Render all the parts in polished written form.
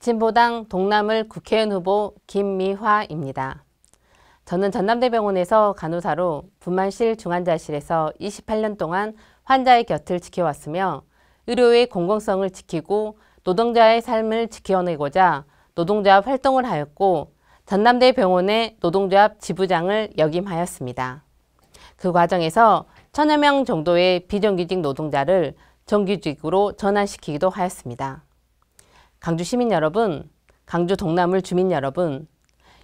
진보당 동남을 국회의원 후보 김미화입니다. 저는 전남대병원에서 간호사로 분만실 중환자실에서 28년 동안 환자의 곁을 지켜왔으며 의료의 공공성을 지키고 노동자의 삶을 지켜내고자 노동조합 활동을 하였고 전남대병원의 노동조합 지부장을 역임하였습니다. 그 과정에서 1000여 명 정도의 비정규직 노동자를 정규직으로 전환시키기도 하였습니다. 강주 시민 여러분, 강주 동남을 주민 여러분,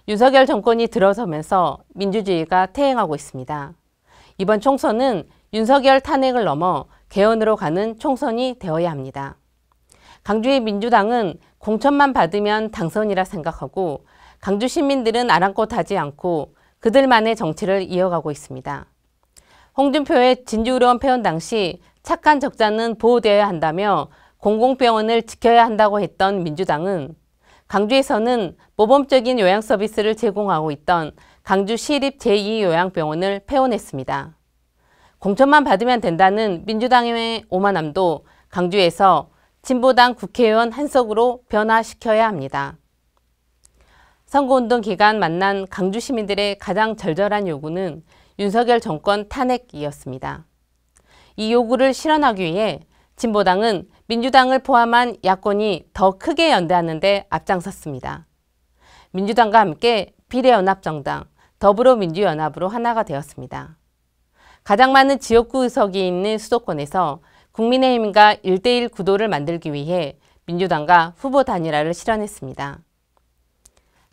윤석열 정권이 들어서면서 민주주의가 퇴행하고 있습니다. 이번 총선은 윤석열 탄핵을 넘어 개헌으로 가는 총선이 되어야 합니다. 강주의 민주당은 공천만 받으면 당선이라 생각하고 강주 시민들은 아랑곳하지 않고 그들만의 정치를 이어가고 있습니다. 홍준표의 진주의료원 폐원 당시 착한 적자는 보호되어야 한다며 공공병원을 지켜야 한다고 했던 민주당은 강주에서는 모범적인 요양 서비스를 제공하고 있던 강주 시립 제2요양병원을 폐원했습니다. 공천만 받으면 된다는 민주당의 오만함도 강주에서 진보당 국회의원 한석으로 변화시켜야 합니다. 선거운동 기간 만난 강주 시민들의 가장 절절한 요구는 윤석열 정권 탄핵이었습니다. 이 요구를 실현하기 위해 진보당은 민주당을 포함한 야권이 더 크게 연대하는 데 앞장섰습니다. 민주당과 함께 비례연합정당, 더불어민주연합으로 하나가 되었습니다. 가장 많은 지역구 의석이 있는 수도권에서 국민의힘과 1대1 구도를 만들기 위해 민주당과 후보 단일화를 실현했습니다.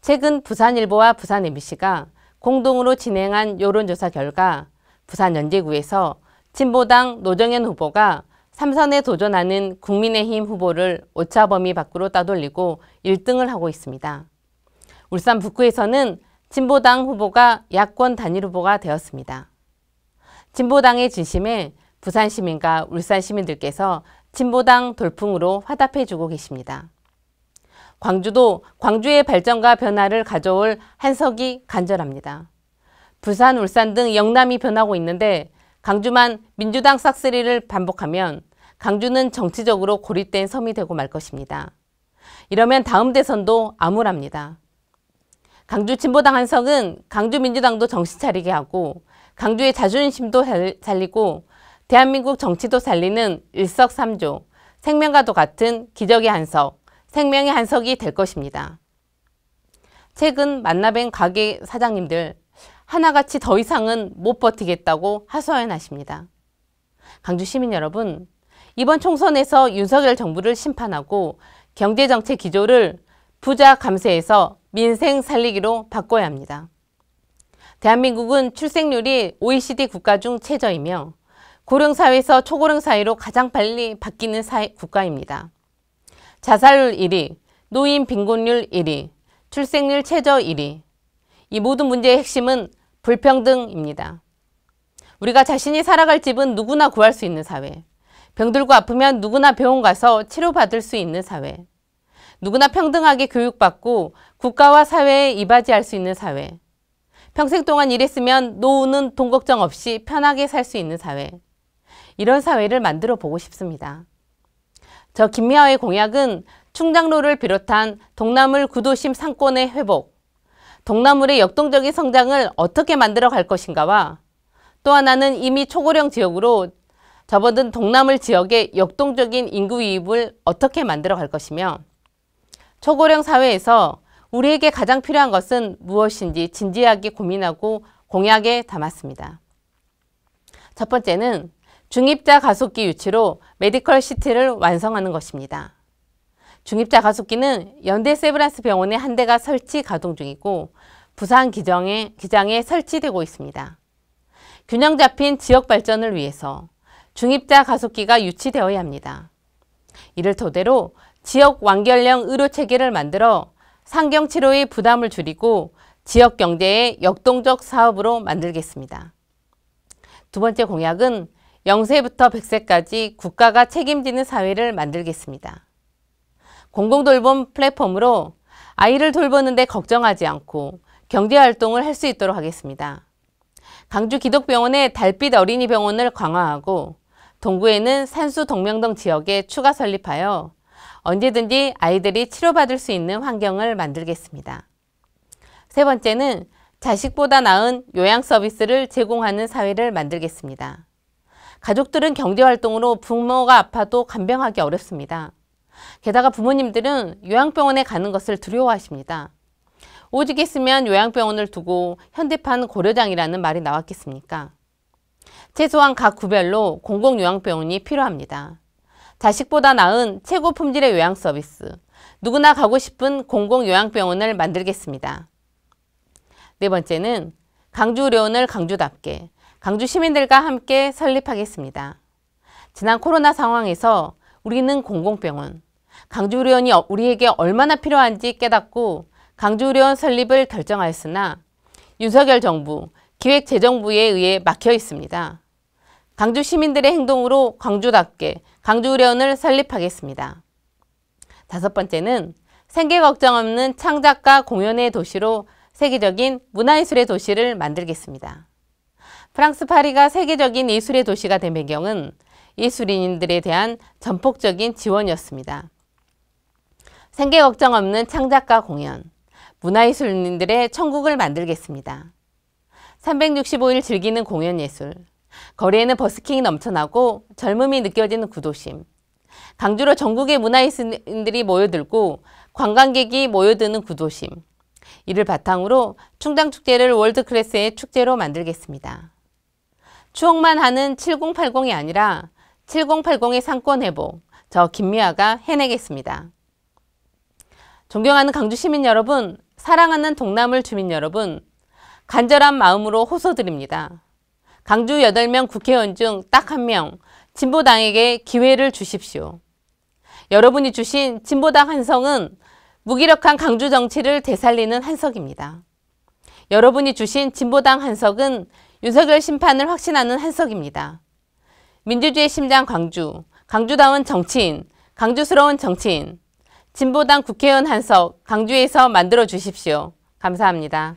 최근 부산일보와 부산 MBC가 공동으로 진행한 여론조사 결과 부산 연제구에서 진보당 노정현 후보가 3선에 도전하는 국민의힘 후보를 오차범위 밖으로 따돌리고 1등을 하고 있습니다. 울산 북구에서는 진보당 후보가 야권 단일 후보가 되었습니다. 진보당의 진심에 부산 시민과 울산 시민들께서 진보당 돌풍으로 화답해주고 계십니다. 광주도 광주의 발전과 변화를 가져올 한석이 간절합니다. 부산, 울산 등 영남이 변하고 있는데 강주만 민주당 싹쓸이를 반복하면 강주는 정치적으로 고립된 섬이 되고 말 것입니다. 이러면 다음 대선도 암울합니다. 강주 진보당 한석은 강주 민주당도 정신 차리게 하고 강주의 자존심도 살리고 대한민국 정치도 살리는 일석삼조, 생명과도 같은 기적의 한석, 생명의 한석이 될 것입니다. 최근 만나뵌 가게 사장님들 하나같이 더 이상은 못 버티겠다고 하소연하십니다. 강주 시민 여러분, 이번 총선에서 윤석열 정부를 심판하고 경제정책 기조를 부자 감세에서 민생 살리기로 바꿔야 합니다. 대한민국은 출생률이 OECD 국가 중 최저이며 고령사회에서 초고령사회로 가장 빨리 바뀌는 국가입니다. 자살률 1위, 노인 빈곤율 1위, 출생률 최저 1위. 이 모든 문제의 핵심은 불평등입니다. 우리가 자신이 살아갈 집은 누구나 구할 수 있는 사회. 병들고 아프면 누구나 병원 가서 치료받을 수 있는 사회. 누구나 평등하게 교육받고 국가와 사회에 이바지할 수 있는 사회. 평생 동안 일했으면 노후는 돈 걱정 없이 편하게 살 수 있는 사회. 이런 사회를 만들어 보고 싶습니다. 저 김미화의 공약은 충장로를 비롯한 동남을 구도심 상권의 회복, 동남을의 역동적인 성장을 어떻게 만들어 갈 것인가와 또 하나는 이미 초고령 지역으로 접어든 동남을 지역의 역동적인 인구 유입을 어떻게 만들어 갈 것이며 초고령 사회에서 우리에게 가장 필요한 것은 무엇인지 진지하게 고민하고 공약에 담았습니다. 첫 번째는 중입자 가속기 유치로 메디컬 시티를 완성하는 것입니다. 중입자 가속기는 연대 세브란스 병원에 한 대가 설치 가동 중이고 부산 기장에 설치되고 있습니다. 균형 잡힌 지역 발전을 위해서 중입자 가속기가 유치되어야 합니다. 이를 토대로 지역 완결형 의료체계를 만들어 상경치료의 부담을 줄이고 지역 경제의 역동적 사업으로 만들겠습니다. 두 번째 공약은 0세부터 100세까지 국가가 책임지는 사회를 만들겠습니다. 공공돌봄 플랫폼으로 아이를 돌보는데 걱정하지 않고 경제활동을 할 수 있도록 하겠습니다. 강주 기독병원의 달빛 어린이병원을 강화하고 동구에는 산수 동명동 지역에 추가 설립하여 언제든지 아이들이 치료받을 수 있는 환경을 만들겠습니다. 세 번째는 자식보다 나은 요양 서비스를 제공하는 사회를 만들겠습니다. 가족들은 경제활동으로 부모가 아파도 간병하기 어렵습니다. 게다가 부모님들은 요양병원에 가는 것을 두려워하십니다. 오직 있으면 요양병원을 두고 현대판 고려장이라는 말이 나왔겠습니까? 최소한 각 구별로 공공요양병원이 필요합니다. 자식보다 나은 최고 품질의 요양 서비스, 누구나 가고 싶은 공공요양병원을 만들겠습니다. 네 번째는 강주의료원을 강주답게, 강주 시민들과 함께 설립하겠습니다. 지난 코로나 상황에서 우리는 공공병원, 강주의료원이 우리에게 얼마나 필요한지 깨닫고 강주의료원 설립을 결정하였으나 윤석열 정부, 기획재정부에 의해 막혀 있습니다. 강주 시민들의 행동으로 강주답게 강주의료원을 설립하겠습니다. 다섯 번째는 생계 걱정 없는 창작과 공연의 도시로 세계적인 문화예술의 도시를 만들겠습니다. 프랑스 파리가 세계적인 예술의 도시가 된 배경은 예술인들에 대한 전폭적인 지원이었습니다. 생계 걱정 없는 창작과 공연, 문화예술인들의 천국을 만들겠습니다. 365일 즐기는 공연예술, 거리에는 버스킹이 넘쳐나고 젊음이 느껴지는 구도심, 강주로 전국의 문화예술인들이 모여들고 관광객이 모여드는 구도심, 이를 바탕으로 충당축제를 월드클래스의 축제로 만들겠습니다. 추억만 하는 7080이 아니라 7080의 상권 회복, 저 김미아가 해내겠습니다. 존경하는 강주 시민 여러분, 사랑하는 동나물 주민 여러분, 간절한 마음으로 호소드립니다. 강주 8명 국회의원 중 딱 1명, 진보당에게 기회를 주십시오. 여러분이 주신 진보당 한석은 무기력한 강주 정치를 되살리는 한석입니다. 여러분이 주신 진보당 한석은 윤석열 심판을 확신하는 한석입니다. 민주주의 심장 강주, 강주다운 정치인, 강주스러운 정치인, 진보당 국회의원 한석 강주에서 만들어 주십시오. 감사합니다.